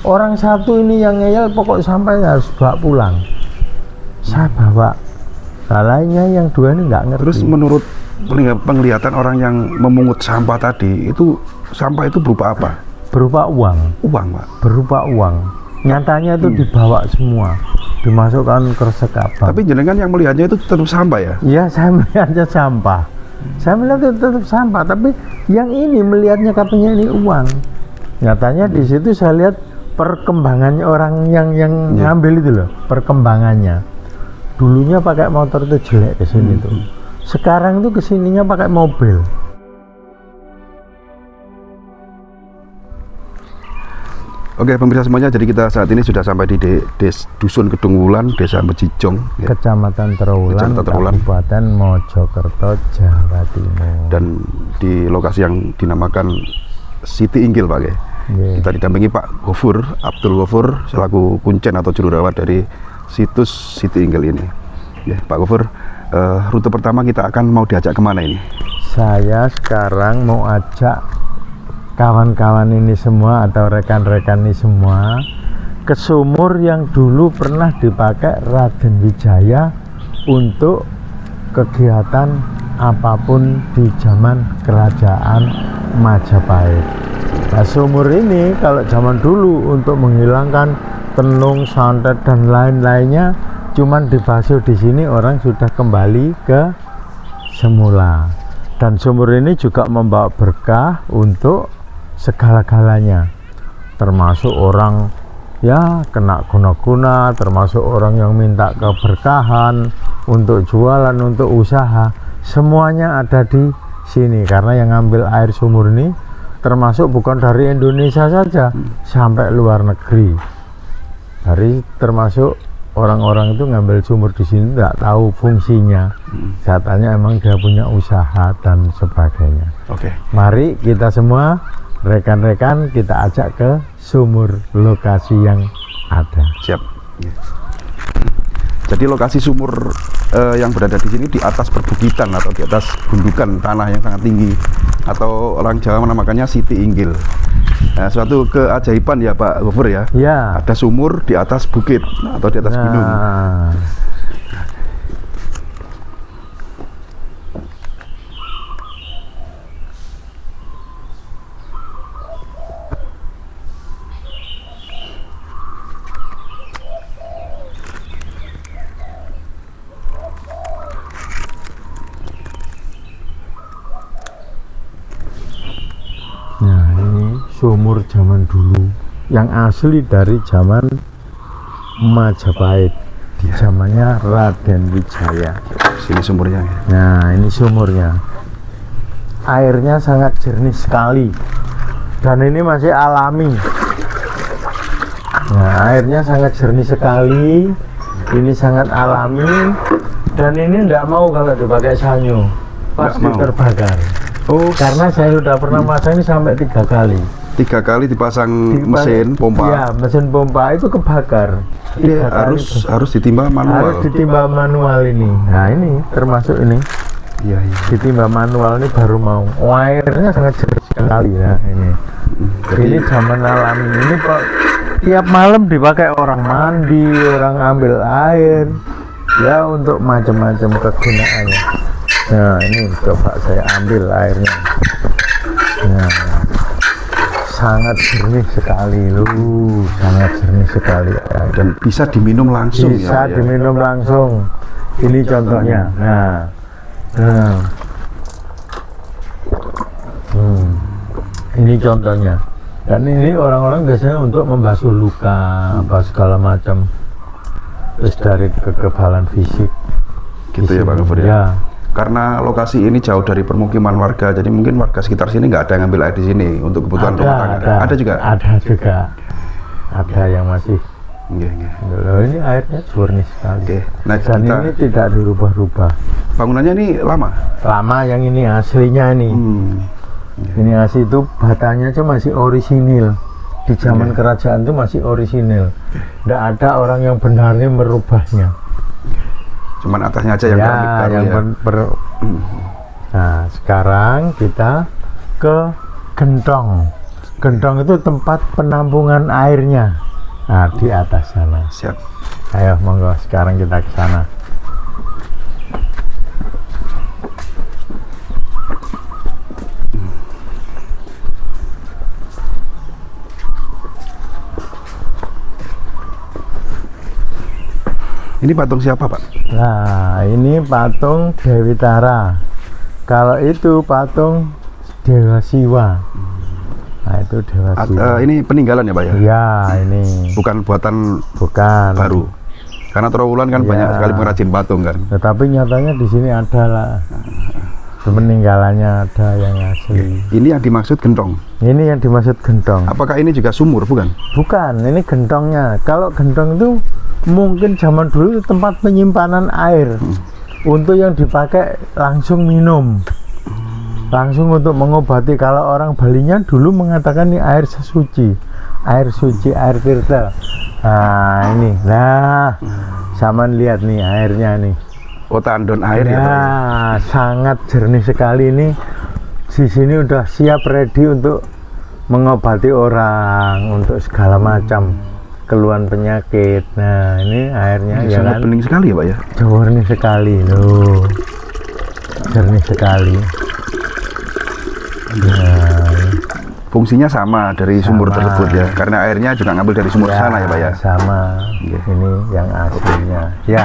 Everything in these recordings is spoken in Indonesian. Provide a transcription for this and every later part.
Orang satu ini yang ngeyel, pokok sampah harus bawa pulang. Saya bawa. Nah, lainnya yang dua ini nggak ngerti. Terus menurut penglihatan orang yang memungut sampah tadi, itu sampah itu berupa apa? Berupa uang. Uang, Pak. Berupa uang. Nyatanya itu dibawa semua, dimasukkan ke resek abang. Tapi jenengan yang melihatnya itu tetap sampah ya? Iya, saya melihatnya sampah. Saya melihat itu tetap sampah, tapi yang ini melihatnya katanya ini uang. Nyatanya di situ saya lihat perkembangannya orang yang ngambil itu loh, perkembangannya. Dulunya pakai motor itu jelek ke sini tuh. Sekarang tuh kesininya pakai mobil. Oke, pemirsa semuanya, jadi kita saat ini sudah sampai di Dusun Kedung Wulan, Desa Mejijong, ya. Kecamatan Trawulan, Kabupaten Mojokerto, Jawa Timur. Dan di lokasi yang dinamakan Siti Inggil, Pak. Ya. Yeah. Kita didampingi Pak Gofur, Abdul Gofur, selaku kuncen atau juru rawat dari situs Siti Inggil ini. Ya, Pak Gofur, rute pertama kita akan mau diajak kemana ini? Saya sekarang mau ajak kawan-kawan ini semua atau rekan-rekan ini semua ke sumur yang dulu pernah dipakai Raden Wijaya untuk kegiatan apapun di zaman kerajaan Majapahit. Nah, sumur ini kalau zaman dulu untuk menghilangkan tenung, santet dan lain-lainnya cuman dibasuh di sini, orang sudah kembali ke semula. Dan sumur ini juga membawa berkah untuk segala-galanya, termasuk orang ya kena guna-guna, termasuk orang yang minta keberkahan untuk jualan, untuk usaha, semuanya ada di sini. Karena yang ngambil air sumur ini termasuk bukan dari Indonesia saja, sampai luar negeri. Termasuk orang-orang itu ngambil sumur di sini nggak tahu fungsinya. Saya tanya, emang dia punya usaha dan sebagainya. Oke. Mari kita semua rekan-rekan kita ajak ke sumur lokasi yang ada. Siap. Jadi lokasi sumur yang berada di sini di atas perbukitan atau di atas gundukan tanah yang sangat tinggi, atau orang Jawa menamakannya Siti Inggil. Nah, suatu keajaiban ya Pak Gofur ya. Ya. Ada sumur di atas bukit atau di atas gunung. Nah, ini sumur zaman dulu yang asli dari zaman Majapahit, di zamannya Raden Wijaya. Sini sumurnya. Nah, ini sumurnya. Airnya sangat jernih sekali. Dan ini masih alami. Nah, airnya sangat jernih sekali. Ini sangat alami. Dan ini tidak mau kalau dipakai sanyo, pasti terbakar. Oh, karena saya sudah pernah masang ini sampai 3 kali. 3 kali dipasang mesin pompa. Iya, mesin pompa itu kebakar. Iya, harus ditimba manual. Harus ditimba manual ini. Nah, ini termasuk ini. Iya, iya. Ditimba manual ini baru mau. Oh, airnya sangat jernih sekali ya ini. Ini zaman alami. Ini Pak, tiap malam dipakai orang mandi, orang ambil air, ya untuk macam-macam kegunaannya. Nah, ini coba saya ambil airnya. Nah, sangat jernih sekali loh, sangat jernih sekali. Dan bisa diminum langsung. Bisa ya, diminum langsung. Ini contohnya. Nah, ini contohnya. Dan ini orang-orang biasanya untuk membasuh luka, apa segala macam. Terus dari kekebalan fisik. Gitu ya Pak Gofur ya. Ya. Karena lokasi ini jauh dari permukiman warga, jadi mungkin warga sekitar sini nggak ada yang ngambil air di sini untuk kebutuhan rumah tangga. Ada juga? Ada juga. Ada yang masih. Iya. Loh, ini airnya jernih sekali. Oke. Nah, dan ini tidak dirubah-rubah. Bangunannya ini lama? Lama, yang ini aslinya ini. Ini asli itu batanya aja masih orisinil. Di zaman kerajaan itu masih orisinil. Tidak ada orang yang benarnya merubahnya. Cuman atasnya aja yang Nah, sekarang kita ke gentong. Gentong itu tempat penampungan airnya. Nah, di atas sana. Siap. Ayo, monggo sekarang kita ke sana. Ini patung siapa, Pak? Nah, ini patung Dewi Tara. Kalau itu patung Dewa Siwa. Nah, itu Dewa Siwa. Ini peninggalan ya, Pak ya? Ya, ini. Bukan buatan Bukan. baru. Karena Trawulan kan Ya. banyak sekali pengrajin patung kan. Tetapi nyatanya di sini ada lah. Peninggalannya ada yang asli. Ini yang dimaksud gentong. Ini yang dimaksud gentong. Apakah ini juga sumur, bukan? Bukan, ini gentongnya. Kalau gentong itu mungkin zaman dulu itu tempat penyimpanan air untuk yang dipakai langsung minum, langsung untuk mengobati. Kalau orang Balinya dulu mengatakan ini air sesuci, air suci, air tirta. Nah ini, nah Saman lihat nih airnya nih. Oh, tandon air ya, Pak? Nah, sangat jernih sekali ini. Di sini udah siap ready untuk mengobati orang, untuk segala macam keluhan penyakit. Nah, ini airnya ya sangat kan bening sekali ya, Pak ya? jernih sekali loh. Jernih sekali. Nah, Fungsinya sama dari sumur Sama. tersebut ya, karena airnya juga ngambil dari sumur sana ya, Pak ya? Sama. Oke. Ini yang aslinya. Ya.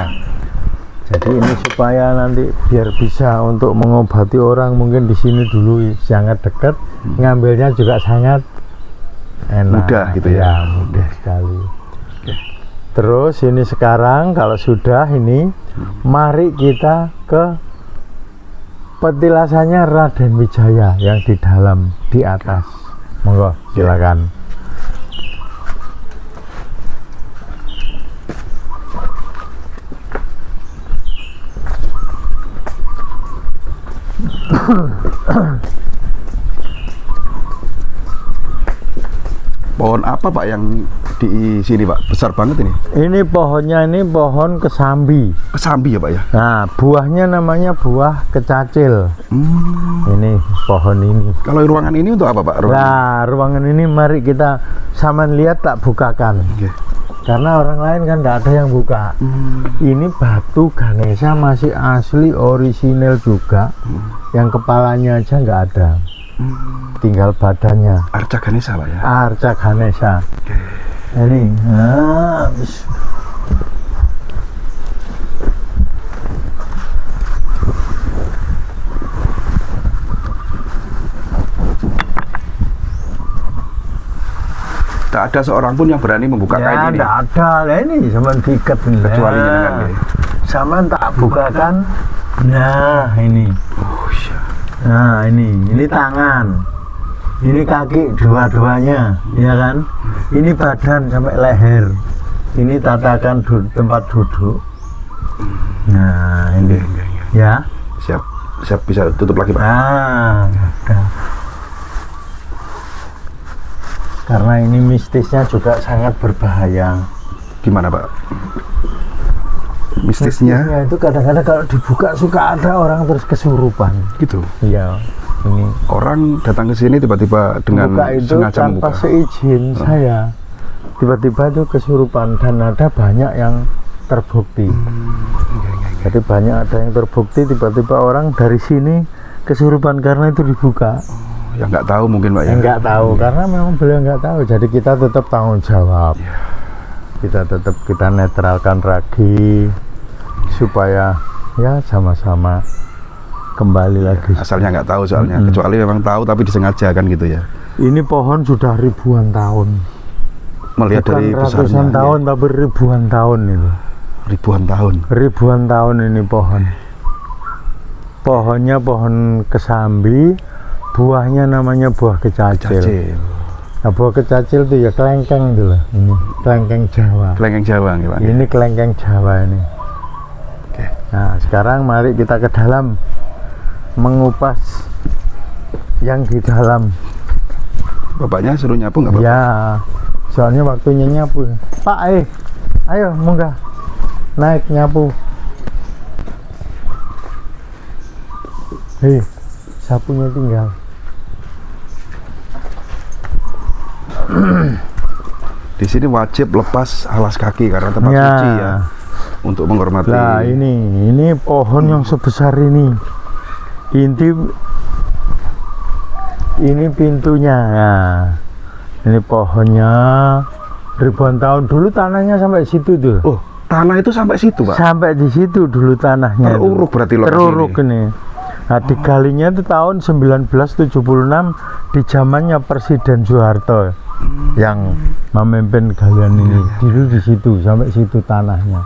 Jadi ini supaya nanti biar bisa untuk mengobati orang, mungkin di sini dulu sangat dekat, ngambilnya juga sangat enak. Mudah gitu ya? Mudah sekali. Terus ini sekarang kalau sudah ini, mari kita ke petilasannya Raden Wijaya yang di dalam, di atas. Monggo, silakan. Pohon apa, Pak, yang di sini, Pak? Besar banget ini. Ini pohonnya ini pohon kesambi. Kesambi ya, Pak ya? Nah, buahnya namanya buah kecacil. Ini pohon ini. Kalau ruangan ini untuk apa, Pak? Nah, ruangan ini mari kita Saman lihat tak bukakan. Oke. Karena orang lain kan tidak ada yang buka. Ini batu Ganesha masih asli orisinil juga. Yang kepalanya aja nggak ada. Tinggal badannya. Arca Ganesha, Pak ya? Arca Ganesha. Ini. Nah, Tak ada seorang pun yang berani membuka kain ya, ini. tidak ada. Nah, ini sama diikat nih. Kecuali jenengan ya. Sama tak bukakan. Nah, ini. Oh, iya. Nah, ini tangan. Ini kaki dua-duanya, ya kan? Ini badan sampai leher. Ini tatakan tempat duduk. Nah, ini. Ya. Siap. Siap, bisa tutup lagi, Pak. Nah, udah. Karena ini mistisnya juga sangat berbahaya. Gimana, Pak? Mistisnya Itu kadang-kadang kalau dibuka suka ada orang terus kesurupan. gitu. Iya. Ini Orang datang ke sini tiba-tiba dengan buka itu sengaja tanpa membuka. seizin saya. Tiba-tiba itu kesurupan dan ada banyak yang terbukti. Jadi banyak ada yang terbukti tiba-tiba orang dari sini kesurupan karena itu dibuka. Ya nggak tahu mungkin, Pak ya. Enggak tahu karena memang beliau enggak tahu. Jadi kita tetap tanggung jawab. Kita netralkan ragi supaya ya sama-sama kembali lagi. Asalnya nggak tahu soalnya, kecuali memang tahu tapi disengaja kan gitu ya. Ini pohon sudah ribuan tahun. Melihat Bukan dari ratusan besarnya. tahun tapi ribuan tahun itu. Ribuan tahun. Ribuan tahun ini pohon. Pohonnya pohon kesambi, buahnya namanya buah kecacil. Cacil. Nah, buah kecacil itu ya kelengkeng itu loh. Ini kelengkeng Jawa. Kelengkeng Jawa nih, Pak. Ini kelengkeng Jawa ini. Oke. Nah, sekarang mari kita ke dalam mengupas yang di dalam. Bapaknya suruh nyapu nggak, Pak? Ya, soalnya waktunya nyapu. Pak, ayo munggah, naik nyapu. Hei, sapunya tinggal. Di sini wajib lepas alas kaki karena tempat Ya. suci ya, untuk menghormati. Nah, ini pohon yang sebesar ini. Ini pintunya. Nah, ini pohonnya ribuan tahun dulu, tanahnya sampai situ tuh. Oh, tanah itu sampai situ, Pak? Sampai di situ dulu tanahnya. Teruruk berarti lokasi teruruk ini. Nah, digalinya itu tahun 1976 di zamannya Presiden Soeharto yang memimpin galian ini. Dulu di situ, sampai situ tanahnya.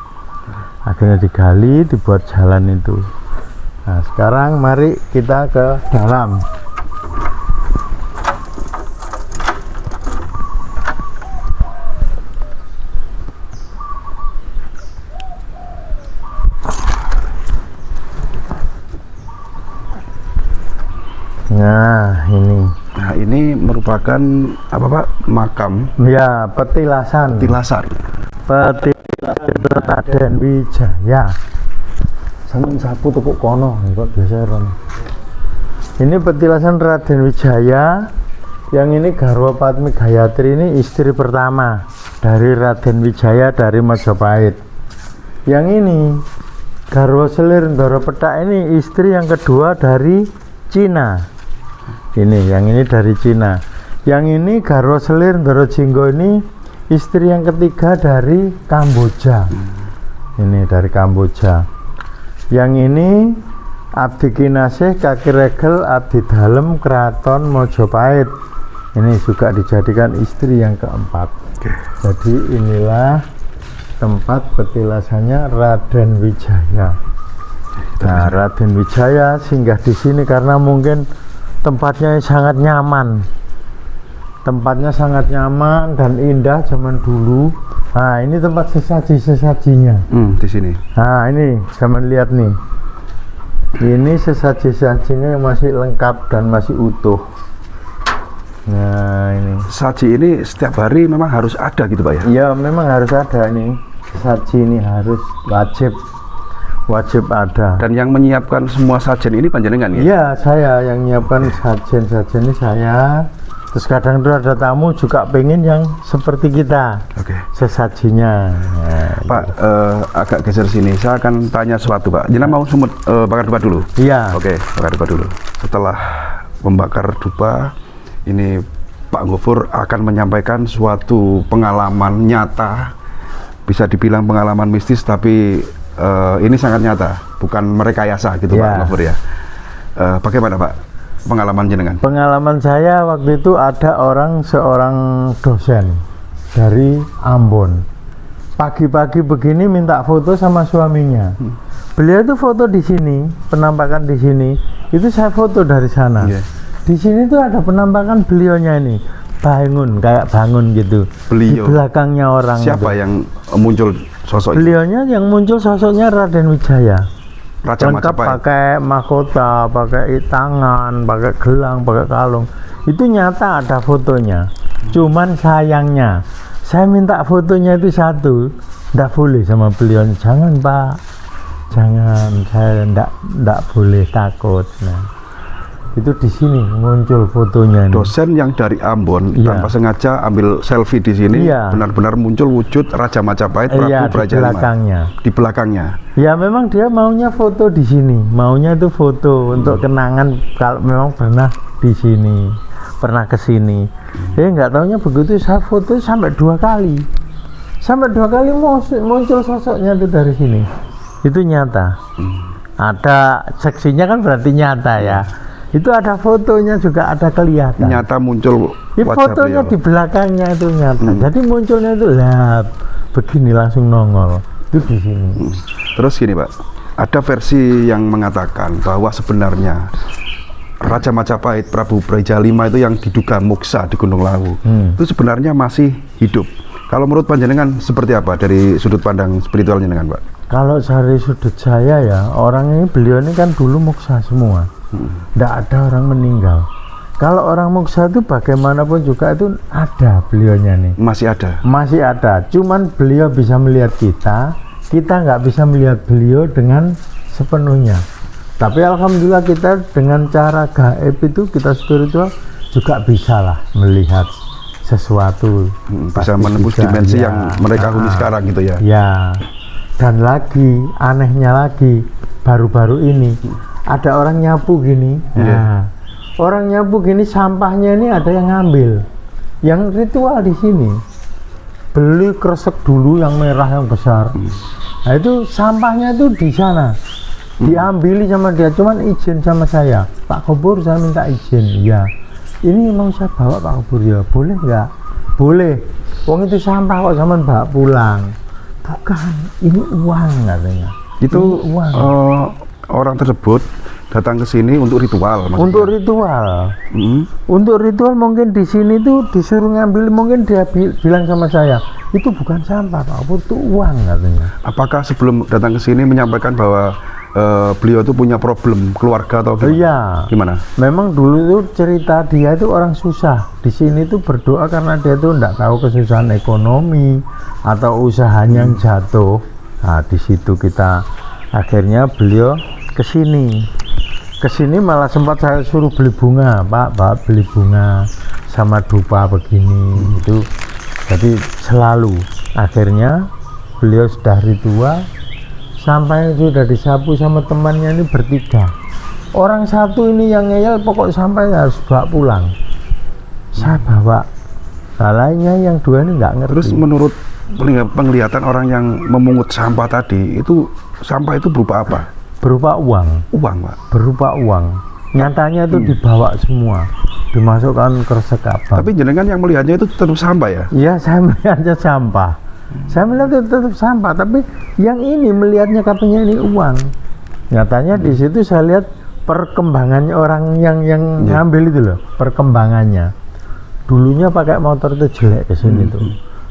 Akhirnya digali, dibuat jalan itu. Nah, sekarang mari kita ke dalam. Nah, ini. Nah, ini merupakan apa, Pak? Makam Ya, petilasan. tilasan. Petilasan Raden Wijaya. Seneng sapu tepuk kono, kok biasa Ron. Ini petilasan Raden Wijaya. Yang ini Garwa Padmi Gayatri, ini istri pertama dari Raden Wijaya dari Majapahit. Yang ini Garwa Selir Ndoro Petak, ini istri yang kedua dari Cina. Yang ini dari Cina. Yang ini Garwa Selir Ndoro Jinggo, ini istri yang ketiga dari Kamboja. Ini dari Kamboja. Yang ini Abdi Kinasih Kaki Regel Abdi Dalem Keraton Mojopahit. Ini juga dijadikan istri yang keempat. Jadi inilah tempat petilasannya Raden Wijaya. Nah, Raden Wijaya singgah di sini karena mungkin tempatnya sangat nyaman. Tempatnya sangat nyaman dan indah zaman dulu. Nah, ini tempat sesaji-sesajinya. Di sini. Nah, ini zaman lihat nih. Ini sesaji-sesajinya yang masih lengkap dan masih utuh. Nah, ini. Saji ini setiap hari memang harus ada gitu, Pak ya? Ya, memang harus ada nih. Sesaji ini harus wajib ada. Dan yang menyiapkan semua sajen ini panjenengan ya? Iya, saya yang nyiapkan sajen-sajen ini saya. Terus kadang itu ada tamu juga pengen yang seperti kita. Oke. Sesajinya. Nah, Pak, agak geser sini. Saya akan tanya sesuatu, Pak. Jenengan mau semut bakar dupa dulu? iya. Oke, bakar dupa dulu. Setelah membakar dupa, ini Pak Gofur akan menyampaikan suatu pengalaman nyata. Bisa dibilang pengalaman mistis, tapi ini sangat nyata, bukan merekayasa gitu, Ya. Pak Gofur ya. Bagaimana, Pak, pengalaman jenengan? Pengalaman saya waktu itu ada seorang dosen dari Ambon. Pagi-pagi begini minta foto sama suaminya. Beliau itu foto di sini, penampakan di sini. Itu saya foto dari sana. Yeah. Di sini tuh ada penampakan beliaunya ini, kayak bangun gitu. Beliau. Di belakangnya orang. Siapa itu. yang muncul sosok itu? Beliaunya yang muncul sosoknya Raden Wijaya. Raja Lengkap Majapahit. pakai mahkota, pakai tangan, pakai gelang, pakai kalung. Itu nyata ada fotonya. Cuman sayangnya, saya minta fotonya itu satu, ndak boleh sama beliau. Jangan, Pak, jangan, saya ndak boleh, takut. Nah, itu di sini muncul fotonya ini. Dosen yang dari Ambon Iya. tanpa sengaja ambil selfie di sini, Iya. benar-benar muncul wujud Raja Majapahit Prabu Iya, di Braja V. belakangnya. Di belakangnya. Ya memang dia maunya foto di sini, maunya itu foto untuk kenangan kalau memang pernah di sini, pernah ke sini. Nggak taunya begitu saya foto sampai 2 kali, muncul sosoknya itu dari sini. Itu nyata. Ada seksinya kan berarti nyata ya. Itu ada fotonya juga ada kelihatan. Nyata muncul Ya, wajah fotonya beliau. di belakangnya itu nyata. Jadi munculnya itu begini langsung nongol. Itu di sini. Terus gini, Pak, ada versi yang mengatakan bahwa sebenarnya Raja Majapahit Prabu Braja V itu yang diduga muksa di Gunung Lawu itu sebenarnya masih hidup. Kalau menurut panjenengan seperti apa dari sudut pandang spiritual jenengan, Pak? Kalau dari sudut saya ya, beliau ini kan dulu muksa semua. Tidak ada orang meninggal. Kalau orang muksa itu bagaimanapun juga itu ada beliaunya nih. Masih ada. Masih ada. Cuman beliau bisa melihat kita nggak bisa melihat beliau dengan sepenuhnya. Tapi alhamdulillah kita dengan cara gaib itu, kita spiritual juga bisa lah melihat sesuatu. Bisa menembus dimensi yang mereka huni sekarang gitu ya. Ya. Dan lagi anehnya lagi baru-baru ini ada orang nyapu gini. Nah, orang nyapu gini sampahnya ini ada yang ngambil. Yang ritual di sini beli kresek dulu yang merah yang besar. Nah itu sampahnya itu di sana diambil sama dia, cuman izin sama saya, Pak Kobur saya minta izin. Ya, ini mau saya bawa Pak Kobur. Ya boleh nggak? Boleh. Wong itu sampah kok zaman bawa pulang. Bukan, ini uang katanya. Itu ini uang. Orang tersebut datang ke sini untuk ritual maksudnya. Untuk ritual. Untuk ritual mungkin di sini tuh disuruh ngambil, mungkin dia bilang sama saya, itu bukan sampah Pak Kobur, itu uang katanya. Apakah sebelum datang ke sini menyampaikan bahwa beliau itu punya problem keluarga atau gimana? Iya. Gimana? Memang dulu itu cerita dia itu orang susah. Di sini tuh berdoa karena dia tuh enggak tahu kesusahan ekonomi atau usahanya yang jatuh. Nah, di situ kita akhirnya beliau ke sini. Ke sini malah sempat saya suruh beli bunga, Pak beli bunga sama dupa begini. Itu jadi selalu. Akhirnya beliau sudah ritual. Sampai sudah disapu sama temannya ini bertiga. Orang satu ini yang ngeyel, pokok sampai harus bawa pulang. Saya bawa. Nah, lainnya yang dua ini nggak ngerti. Terus menurut penglihatan orang yang memungut sampah tadi, itu sampah itu berupa apa? Berupa uang. Uang, Pak. Berupa uang. Nyatanya itu dibawa semua, dimasukkan kresek abang. Tapi jenengan yang melihatnya itu tetap sampah ya? Iya, saya melihatnya sampah. Saya melihat itu tetap sampah, tapi yang ini melihatnya katanya ini uang. Nyatanya di situ saya lihat perkembangannya orang yang ngambil itu loh, perkembangannya. Dulunya pakai motor itu jelek ke sini tuh.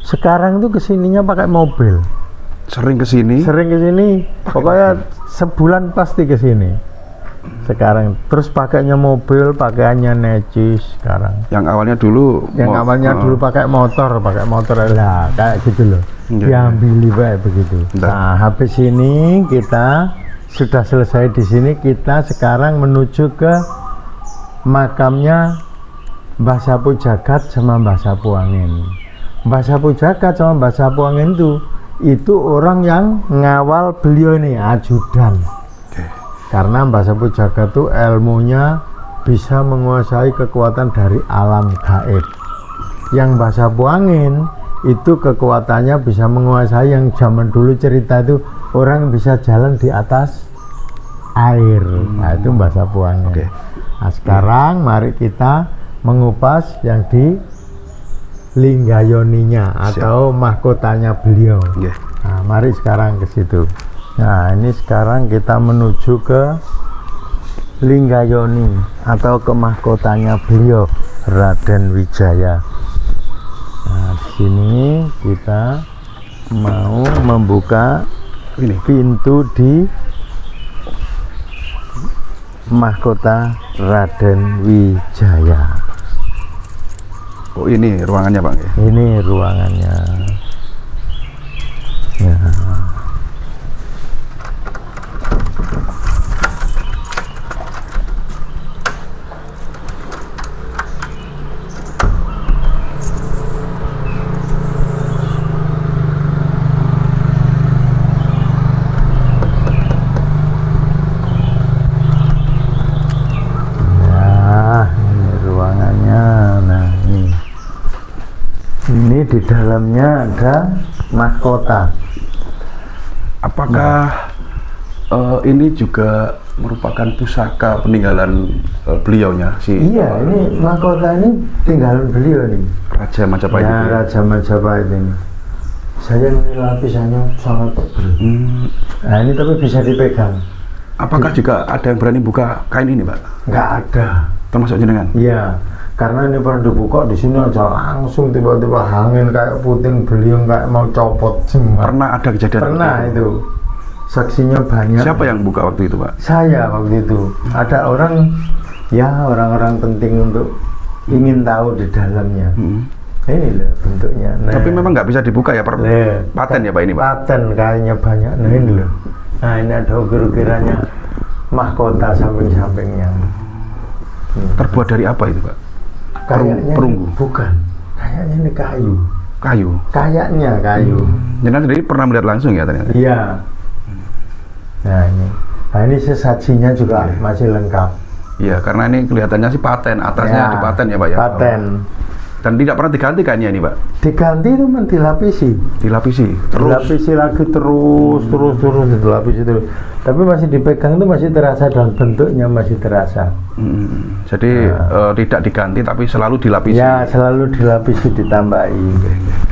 Sekarang tuh kesininya pakai mobil. Sering ke sini? Sering ke sini. Pokoknya sebulan pasti ke sini. Sekarang terus pakainya mobil, pakaiannya necis sekarang. Yang awalnya dulu dulu pakai motor lah kayak gitu loh. Diambil baik begitu. Nah, habis ini kita sudah selesai di sini, kita sekarang menuju ke makamnya Mbah Sapu Jagat sama Mbah Sapu Angin. Mbah Sapu Jagat sama Mbah Sapu Angin itu orang yang ngawal beliau ini, ajudan. Karena Mbah Sapu Jagat itu ilmunya bisa menguasai kekuatan dari alam gaib. Yang Mbah Sapu Angin itu kekuatannya bisa menguasai yang zaman dulu cerita itu orang bisa jalan di atas air. Nah itu Mbah Sapu Angin. Nah sekarang mari kita mengupas yang di Linggayoninya atau mahkotanya beliau. Nah mari sekarang ke situ. Nah ini sekarang kita menuju ke Linggayoni atau ke mahkotanya beliau Raden Wijaya. Nah di sini kita mau membuka pintu di mahkota Raden Wijaya. Oh ini ruangannya Pak? Ini ruangannya. Ya. Ini di dalamnya ada mahkota. Apakah ini juga merupakan pusaka peninggalan beliaunya sih? Iya, ini mahkota ini tinggalan beliau nih. Raja Majapahit. Ya, Raja Majapahit ini. Saya ini lapisannya sangat tebal. Nah ini tapi bisa dipegang. Apakah juga ada yang berani buka kain ini, Pak? Nggak ada. Termasuk jenengan? Iya. Karena ini pernah dibuka di sini aja langsung tiba-tiba angin kayak puting beliung kayak mau copot semua. Pernah ada kejadian? Pernah itu. Saksinya banyak. Siapa yang buka waktu itu, Pak? Saya waktu itu. Ada orang, ya orang-orang penting untuk ingin tahu di dalamnya. Ini loh bentuknya. Nah, tapi memang nggak bisa dibuka ya, paten ya Pak ini, Pak? Paten kayaknya banyak. Nah ini loh. Nah ini ada ukir-ukirannya mahkota samping-sampingnya. Terbuat dari apa itu, Pak? Kayaknya Perunggu? Bukan. Kayaknya ini kayu. Kayu. Kayaknya kayu. Jenengan sendiri pernah melihat langsung ya ternyata? Iya. Nah ini. Nah ini sesajinya juga masih lengkap. Iya, karena ini kelihatannya sih paten, atasnya Ya, dipaten ya Pak ya? Paten. Dan tidak pernah diganti kayaknya ini Pak? Diganti itu dilapisi. Dilapisi? Terus? Dilapisi lagi terus dilapisi terus. Tapi masih dipegang itu masih terasa dan bentuknya masih terasa. Jadi tidak diganti tapi selalu dilapisi? Ya, selalu dilapisi, ditambahi.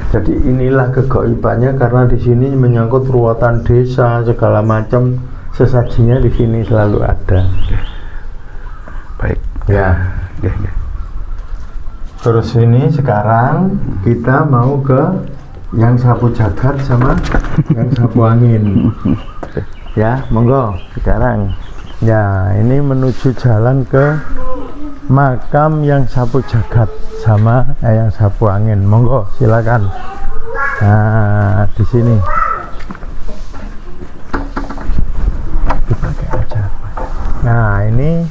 Jadi inilah kegoibannya karena di sini menyangkut ruatan desa, segala macam sesajinya di sini selalu ada. Baik. Ya. Terus ini sekarang kita mau ke yang sapu jagat sama yang sapu angin. Ya, monggo sekarang. Ya, ini menuju jalan ke makam yang sapu jagat sama yang sapu angin. Monggo, silakan. Nah, di sini. Dipakai aja. Nah, ini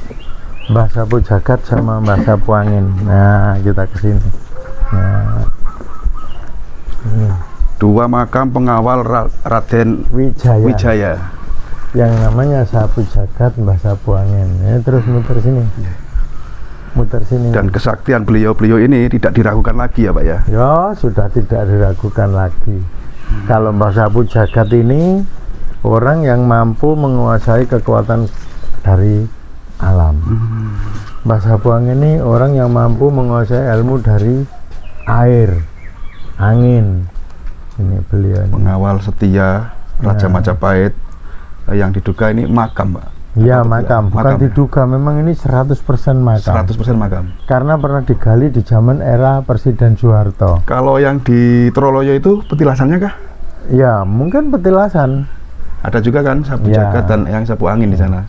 Mbah Sapu Jagat sama Mbah Sapu Angin. Nah, kita ke sini. Nah, ini. Dua makam pengawal Raden Wijaya. Yang namanya Sapu Jagat, Mbah Sapu Angin. Ini terus muter sini. Muter sini. Dan kesaktian beliau-beliau ini tidak diragukan lagi ya Pak ya? Ya, sudah tidak diragukan lagi. Kalau Mbah Sapu Jagat ini orang yang mampu menguasai kekuatan dari alam. Mbah Sapu Angin ini orang yang mampu menguasai ilmu dari air, angin. Ini beliau ini. Pengawal setia Raja Majapahit yang diduga ini makam Pak? Iya, makam. Bukan makam, diduga, memang ini 100% makam. 100% makam. Karena pernah digali di zaman era Presiden Soeharto. Kalau yang di Troloyo itu petilasannya kah? Ya, mungkin petilasan. Ada juga kan sapu jagat dan yang sapu angin di sana.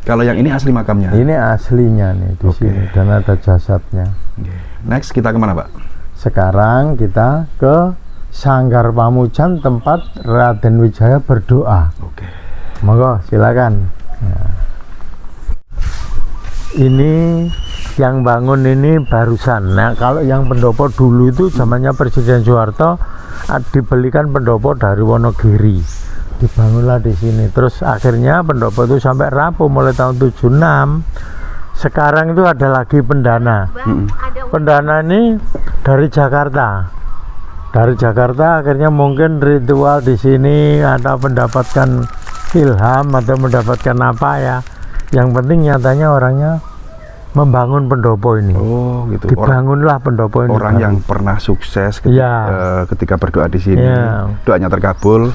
Kalau yang ini asli makamnya? Ini aslinya nih di sini dan ada jasadnya. Next kita kemana Pak? Sekarang kita ke Sanggar Pamujan tempat Raden Wijaya berdoa. Monggo silakan. Ya. Ini yang bangun ini barusan. Nah kalau yang pendopo dulu itu zamannya Presiden Soeharto dibelikan pendopo dari Wonogiri. Dibangunlah di sini, terus akhirnya pendopo itu sampai rapuh mulai tahun 76. Sekarang itu ada lagi pendana. Pendana ini dari Jakarta. Dari Jakarta akhirnya mungkin ritual di sini atau mendapatkan ilham atau mendapatkan apa ya. Yang penting nyatanya orangnya membangun pendopo ini. Oh, gitu. Dibangunlah pendopo ini. Orang yang pernah sukses ketika berdoa di sini, doanya terkabul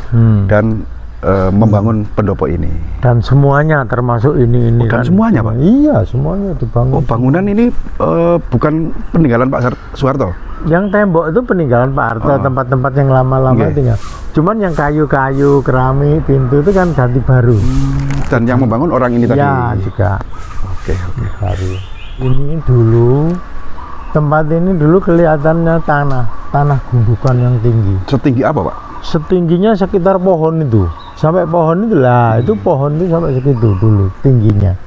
dan membangun pendopo ini. Dan semuanya termasuk ini dan kan. Semuanya Pak? Iya, semuanya dibangun. Oh, bangunan ini bukan peninggalan Pak Soeharto? Yang tembok itu peninggalan Pak Harto, tempat-tempat yang lama-lama tinggal. Cuman yang kayu-kayu, keramik, pintu itu kan ganti baru. Dan yang membangun orang ini tadi? Ya, juga. Oke. Baru. Ini dulu, tempat ini dulu kelihatannya tanah gundukan yang tinggi. Setinggi apa Pak? Setingginya sekitar pohon itu. Sampai pohon itu lah, itu pohon itu sampai segitu dulu tingginya.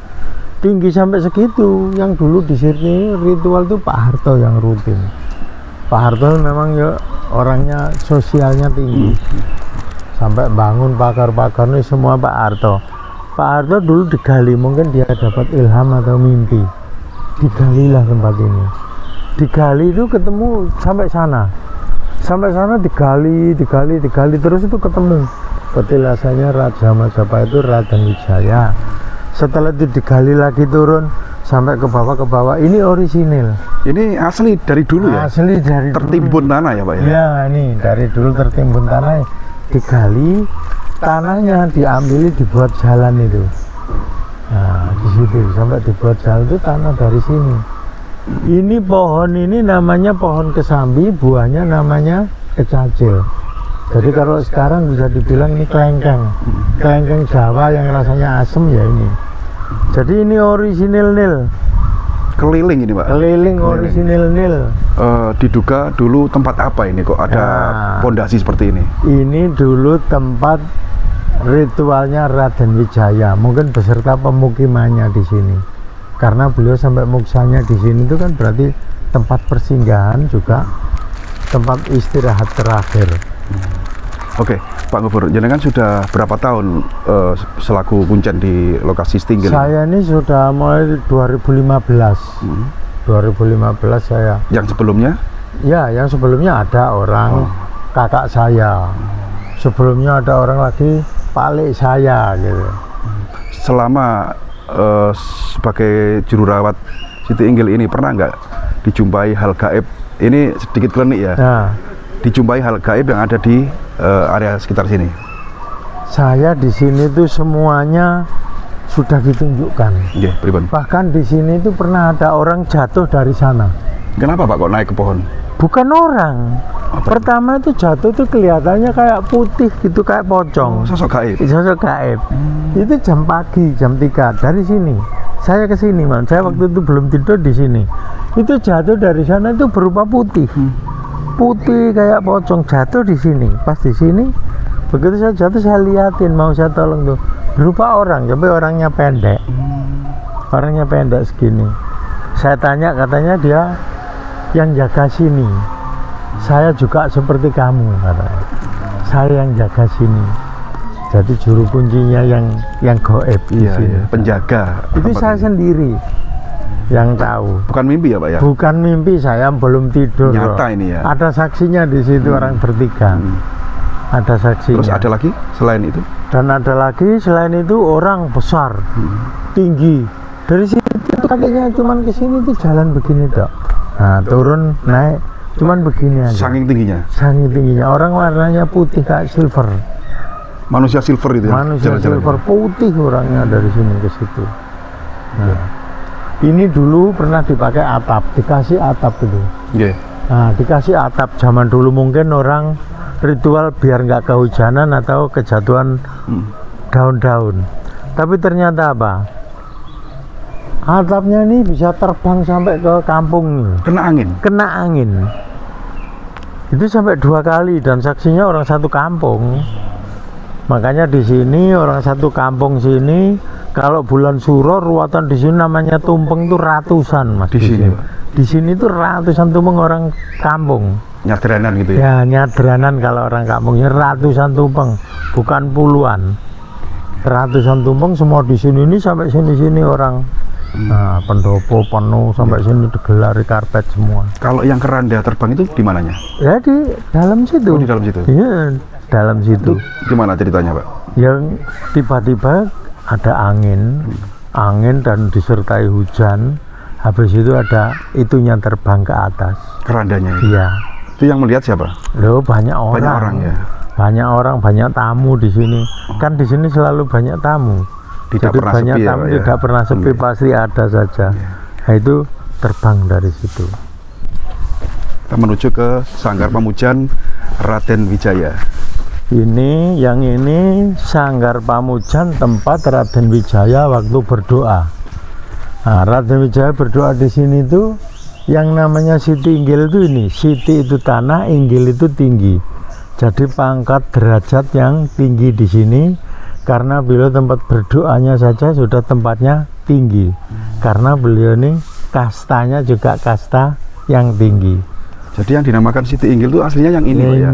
Tinggi sampai segitu. Yang dulu di sini ritual itu Pak Harto yang rutin. Pak Harto memang ya orangnya sosialnya tinggi. Sampai bangun pakar-pakar ini semua Pak Harto. Pak Harto dulu digali, mungkin dia dapat ilham atau mimpi. Digalilah tempat ini. Digali itu ketemu sampai sana. Sampai sana digali terus itu ketemu. Petilasannya Raja Majapahit itu Raden Wijaya. Setelah itu digali lagi turun sampai ke bawah. Ini orisinil. Ini asli dari dulu ya? Asli dari tertimbun dulu. Tanah ya Pak ya? Ya ini dari dulu tertimbun tanah. Digali, tanahnya diambil dibuat jalan itu. Nah di situ sampai dibuat jalan itu tanah dari sini. Ini pohon ini namanya pohon kesambi, buahnya namanya kecacil. Jadi kalau sekarang bisa dibilang ini kelengkeng Jawa yang rasanya asem ya ini. Jadi ini orisinil nil. Keliling ini Pak? Keliling orisinil nil. Diduga dulu tempat apa ini kok ada pondasi seperti ini? Ini dulu tempat ritualnya Raden Wijaya, mungkin beserta pemukimannya di sini. Karena beliau sampai muksanya di sini itu kan berarti tempat persinggahan juga tempat istirahat terakhir. Oke, Pak Gofur, jenengan sudah berapa tahun selaku kuncen di lokasi Stinggil? Saya ini sudah mulai 2015. 2015 saya. Yang sebelumnya? Ya, yang sebelumnya ada orang kakak saya. Sebelumnya ada orang lagi palik saya gitu. Selama sebagai juru rawat Siti Inggil ini pernah nggak dijumpai hal gaib? Ini sedikit klinik ya. Nah, dijumpai hal gaib yang ada di area sekitar sini. saya di sini tuh semuanya sudah ditunjukkan. Oke, pripun? Bahkan di sini tuh pernah ada orang jatuh dari sana. Kenapa Pak kok naik ke pohon? Bukan orang. Pertama itu jatuh tuh kelihatannya kayak putih gitu, kayak pocong. Sosok gaib. Sosok gaib. Itu jam pagi, jam 3 dari sini. Saya ke sini, Man. Saya waktu itu belum tidur di sini. Itu jatuh dari sana itu berupa putih. Putih kayak pocong jatuh di sini. Pas di sini, begitu saya jatuh saya liatin, mau saya tolong tuh. Berupa orang, tapi orangnya pendek. Orangnya pendek segini. Saya tanya, katanya dia yang jaga sini. Saya juga seperti kamu, katanya. Saya yang jaga sini. Jadi juru kuncinya yang goib di sini. Iya, penjaga. Itu tempat saya ini. sendiri yang tahu. Bukan mimpi ya Pak ya? Bukan mimpi, saya belum tidur. Nyata loh. ini ya. Ada saksinya di situ orang bertiga. Ada saksinya. Terus ada lagi selain itu? Dan ada lagi selain itu orang besar, tinggi. Dari situ kakinya cuman ke sini tuh jalan begini dok. Nah turun naik cuman begini aja. Saking tingginya. Saking tingginya. Orang warnanya putih kayak silver. Manusia silver itu ya? Manusia Jalan-jalannya. silver putih orangnya dari sini ke situ. Nah, ini dulu pernah dipakai atap, dikasih atap itu. Iya. Nah, dikasih atap zaman dulu mungkin orang ritual biar nggak kehujanan atau kejatuhan daun-daun. Tapi ternyata apa? Atapnya ini bisa terbang sampai ke kampung nih. Kena angin. Kena angin. Itu sampai 2 kali dan saksinya orang satu kampung. Makanya di sini orang satu kampung sini kalau bulan Suro ruatan di sini namanya tumpeng tuh ratusan Mas. Di sini, Pak? Di sini tuh ratusan tumpeng orang kampung. Nyadranan gitu ya? Ya nyadranan kalau orang kampungnya ratusan tumpeng, bukan puluhan. Ratusan tumpeng semua di sini ini sampai sini-sini orang. Nah, pendopo penuh sampai sini digelari karpet semua. Kalau yang keranda terbang itu di mananya? Ya di dalam situ. Oh, di dalam situ? Iya, dalam situ. Gimana ceritanya Pak? Yang tiba-tiba ada angin dan disertai hujan. Habis itu ada itunya terbang ke atas. Kerandanya itu? Iya. Itu yang melihat siapa? Loh, banyak orang. Banyak orang ya? Banyak orang, banyak tamu di sini. Kan di sini selalu banyak tamu. Tidak Jadi pernah banyak sepi ya, tamu, Pak, ya? tidak pernah sepi, pasti ada saja. Nah, itu terbang dari situ. Kita menuju ke Sanggar Pamujan Raden Wijaya. Yang ini Sanggar Pamujan, tempat Raden Wijaya waktu berdoa. Nah, Raden Wijaya berdoa di sini tuh yang namanya Siti Inggil itu ini. Siti itu tanah, Inggil itu tinggi. Jadi pangkat derajat yang tinggi di sini karena beliau tempat berdoanya saja sudah tempatnya tinggi. Karena beliau ini kastanya juga kasta yang tinggi. Jadi yang dinamakan Siti Inggil itu aslinya yang ini Pak ya?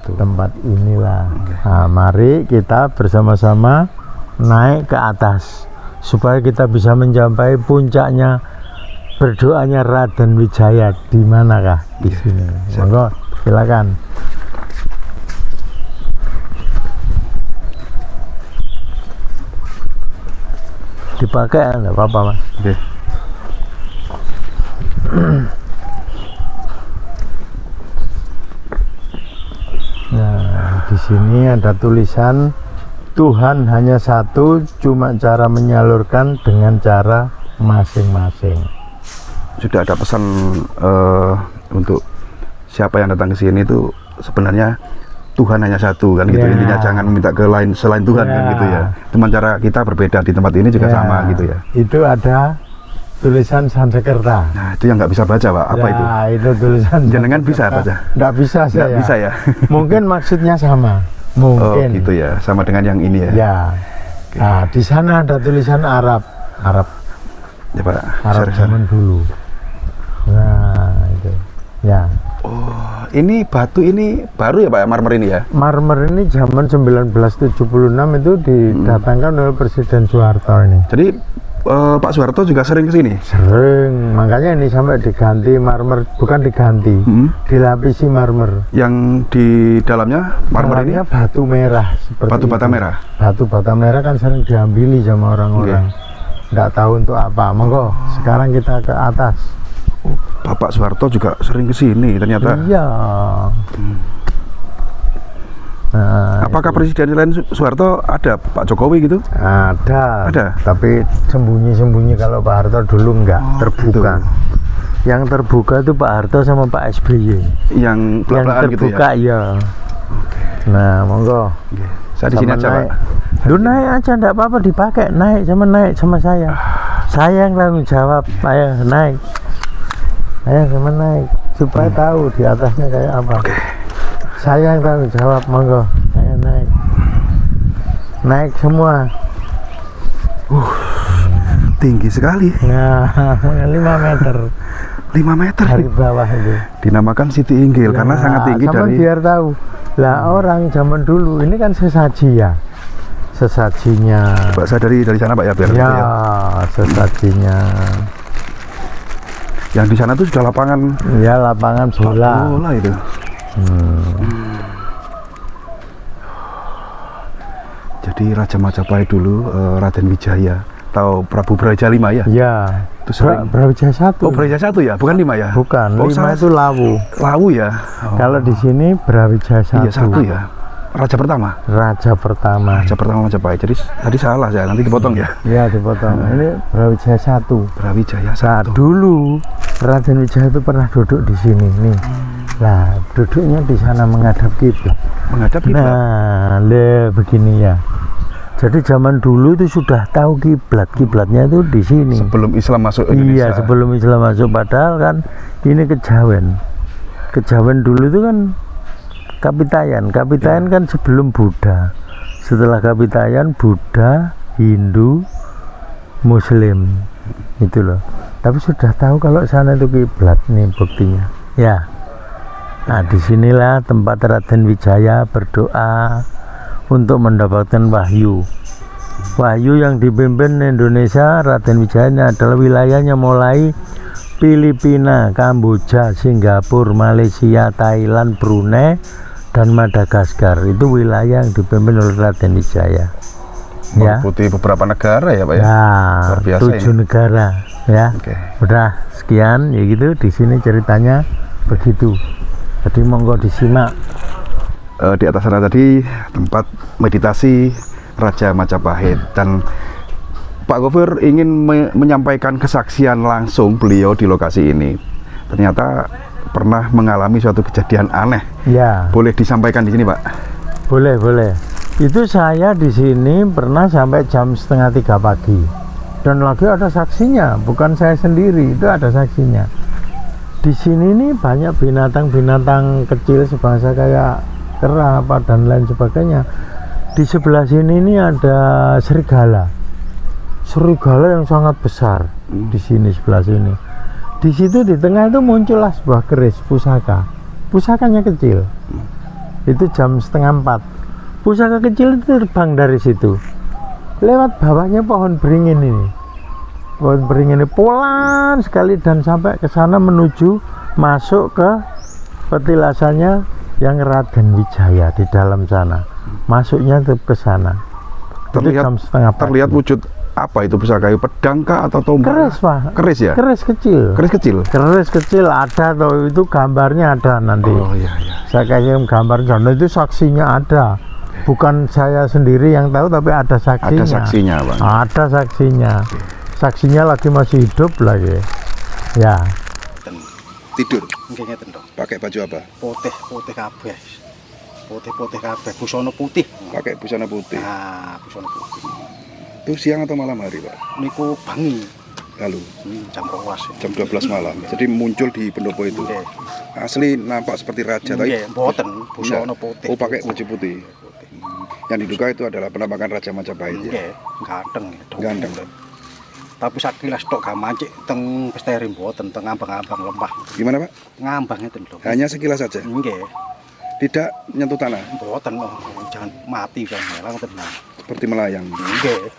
Tempat inilah. Nah, mari kita bersama-sama naik ke atas supaya kita bisa mencapai puncaknya berdoanya Raden Wijaya. Di manakah? Di sini. Monggo, silakan. Dipakai enggak apa-apa Mas. Oke. Nah, di sini ada tulisan Tuhan hanya satu, cuma cara menyalurkan dengan cara masing-masing. Sudah ada pesan untuk siapa yang datang ke sini itu sebenarnya Tuhan hanya satu kan gitu, Ya. intinya jangan minta ke lain selain Tuhan kan Ya. gitu ya. Cuman cara kita berbeda di tempat ini juga sama gitu ya. Itu ada tulisan Sansekerta. Nah itu yang nggak bisa baca Pak, apa itu? Itu tulisan Jenengan bisa baca? Nggak bisa saya. Nggak bisa ya? Mungkin maksudnya sama. Mungkin. Oh gitu ya, sama dengan yang ini ya? Ya. Nah, di sana ada tulisan Arab. Ya Pak, Arab share. zaman dulu. Nah, itu. Ya. Oh, ini batu ini baru ya Pak, marmer ini ya? Marmer ini zaman 1976 itu didatangkan oleh Presiden Soeharto ini. Jadi Pak Soeharto juga sering ke sini? Sering, makanya ini sampai diganti marmer, bukan diganti, dilapisi marmer. Yang di dalamnya marmer ini? Batu merah. Batu bata merah? Batu bata merah kan sering diambili sama orang-orang. Nggak tahu untuk apa. Monggo, sekarang kita ke atas. Bapak Soeharto juga sering ke sini ternyata. Iya. Nah, apakah presiden lain Soeharto ada, Pak Jokowi gitu? Ada. Ada. Tapi sembunyi-sembunyi, kalau Pak Harto dulu enggak terbuka. Gitu. Yang terbuka itu Pak Harto sama Pak SBY. Yang belak-belakan gitu ya? Terbuka ya. Oke. Nah, monggo. Oke. Saya di sini aja, Pak. Lu naik aja, enggak apa-apa, dipakai. Naik sama saya. Saya yang tanggung jawab. Ayo naik. Ayo sama naik supaya tahu di atasnya kayak apa. Oke. Saya yang tanggung jawab, monggo. Saya naik. Naik semua. Tinggi sekali. Nah, 5 meter. 5 meter Dari bawah itu. Dinamakan Siti Inggil karena sangat tinggi dari. Biar tahu. Lah orang zaman dulu ini kan sesaji ya. Sesajinya. Coba saya dari sana Pak ya biar ya, ya. Sesajinya. Yang di sana tuh sudah lapangan. Ya, lapangan bola. Bola itu. Jadi Raja Majapahit dulu Raden Wijaya atau Prabu Braja V ya? Ya. Itu sering. Brawijaya 1. Oh, Brawijaya 1 ya, bukan 5 ya? Bukan, oh, 5 itu Lawu. Lawu ya. Oh. Kalau di sini Brawijaya 1. Iya, 1 ya. Raja pertama. Raja pertama Majapahit. Jadi tadi salah saya, nanti dipotong ya. Iya, dipotong. Ini Brawijaya 1. Brawijaya 1. Nah, dulu Raden Wijaya itu pernah duduk di sini nih. Nah, duduknya di sana menghadap kiblat. Menghadap kiblat. Nah, begini ya. Jadi zaman dulu itu sudah tahu kiblat. Kiblatnya itu di sini. Sebelum Islam masuk Indonesia. Iya, sebelum Islam masuk. Padahal kan ini Kejawen. Kejawen dulu itu kan Kapitayan. Kapitayan kan sebelum Buddha. Setelah Kapitayan, Buddha, Hindu, Muslim. Itu loh. Tapi sudah tahu kalau sana itu kiblat, nih buktinya. Ya. Nah, disinilah tempat Raden Wijaya berdoa untuk mendapatkan wahyu. Wahyu yang dipimpin Indonesia, Raden Wijaya ini adalah wilayahnya mulai Filipina, Kamboja, Singapura, Malaysia, Thailand, Brunei, dan Madagaskar. Itu wilayah yang dipimpin oleh Raden Wijaya. Meliputi beberapa negara ya Pak ya? Luar biasa 7 negara ya. Oke. Udah sekian ya gitu, di sini ceritanya begitu. Jadi monggo disimak. Di atas sana tadi tempat meditasi Raja Majapahit, dan Pak Gofur ingin menyampaikan kesaksian langsung beliau di lokasi ini. Ternyata pernah mengalami suatu kejadian aneh. Ya. Boleh disampaikan di sini, Pak? Boleh. Itu saya di sini pernah sampai jam 2:30 pagi. Dan lagi ada saksinya, bukan saya sendiri, itu ada saksinya. Di sini nih banyak binatang-binatang kecil sebangsa kayak kera apa dan lain sebagainya. Di sebelah sini nih ada serigala yang sangat besar. Di sini sebelah sini, di situ di tengah itu muncullah sebuah keris pusakanya kecil. Itu jam 3:30. Pusaka kecil itu terbang dari situ lewat bawahnya pohon beringin ini. Pohon beringin ini pelan sekali dan sampai ke sana menuju masuk ke petilasannya yang Raden Wijaya di dalam sana. Masuknya ke sana. Terlihat wujud apa itu pusaka kayu, pedang kah atau tombak? Keris, Pak. Keris ya? Keris kecil ada, atau itu gambarnya ada nanti. Oh iya. Saya kasih gambar sana, itu saksinya ada. Bukan saya sendiri yang tahu, tapi ada saksinya. Ada saksinya, Bang. Ada saksinya. Saksinya lagi masih hidup lagi. Ya. Tidur. Nggih ngeten, Dok. Pakai baju apa? Putih kabeh. Putih kabeh, busana putih. Pakai busana putih. Nah, busana putih. Itu siang atau malam hari, Pak? Niku bengi. Lalu Jam 12. jam 12 malam. Jadi muncul di pendopo itu. Nggih. Asli nampak seperti raja, tapi Nggih, mboten, busana putih. Oh, pakai baju putih. Yang diduga itu adalah penampakan Raja Majapahit ya. Nggih, ganteng. Ganteng. Tapi sakilas tok gak mancik teng pesteri mboten teng ngambang-ngambang lemah. Gimana Pak? Ngambang ngeten lho. Hanya sekilas saja, Nggih. tidak menyentuh tanah, Mboten oh, jangan mati kan melang tenang. seperti melayang. Nggih.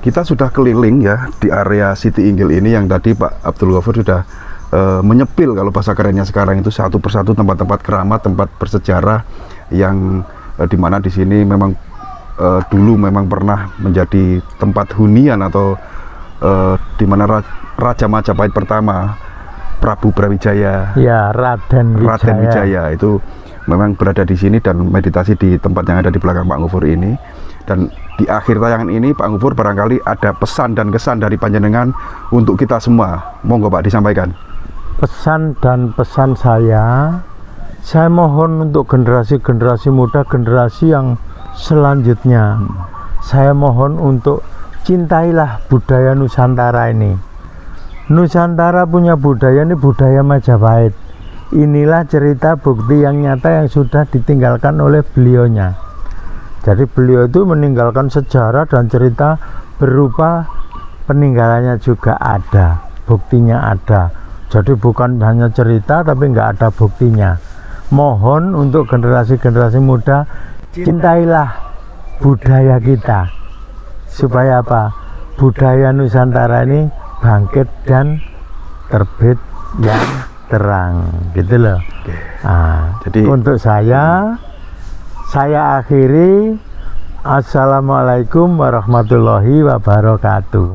Kita sudah keliling ya di area Siti Inggil ini yang tadi Pak Abdul Ghafur sudah menyepil kalau bahasa kerennya sekarang itu satu persatu tempat-tempat keramat, tempat bersejarah yang dimana di sini memang dulu memang pernah menjadi tempat hunian atau di mana Raja Majapahit pertama Prabu Brawijaya, Ya, Raden Wijaya. itu memang berada di sini dan meditasi di tempat yang ada di belakang Pak Ghafur ini. Dan di akhir tayangan ini Pak Ghafur barangkali ada pesan dan kesan dari panjenengan untuk kita semua. Monggo Pak disampaikan. Pesan dan pesan saya mohon untuk generasi-generasi muda, generasi yang selanjutnya, saya mohon untuk cintailah budaya Nusantara ini. Nusantara punya budaya ini, budaya Majapahit. Inilah cerita bukti yang nyata yang sudah ditinggalkan oleh beliaunya. Jadi beliau itu meninggalkan sejarah dan cerita berupa peninggalannya juga ada, buktinya ada. Jadi bukan hanya cerita tapi nggak ada buktinya. Mohon untuk generasi-generasi muda, cintailah budaya kita. Supaya apa? Budaya Nusantara ini bangkit dan terbit yang terang, gitu loh. Nah, Jadi untuk saya akhiri. Assalamualaikum warahmatullahi wabarakatuh.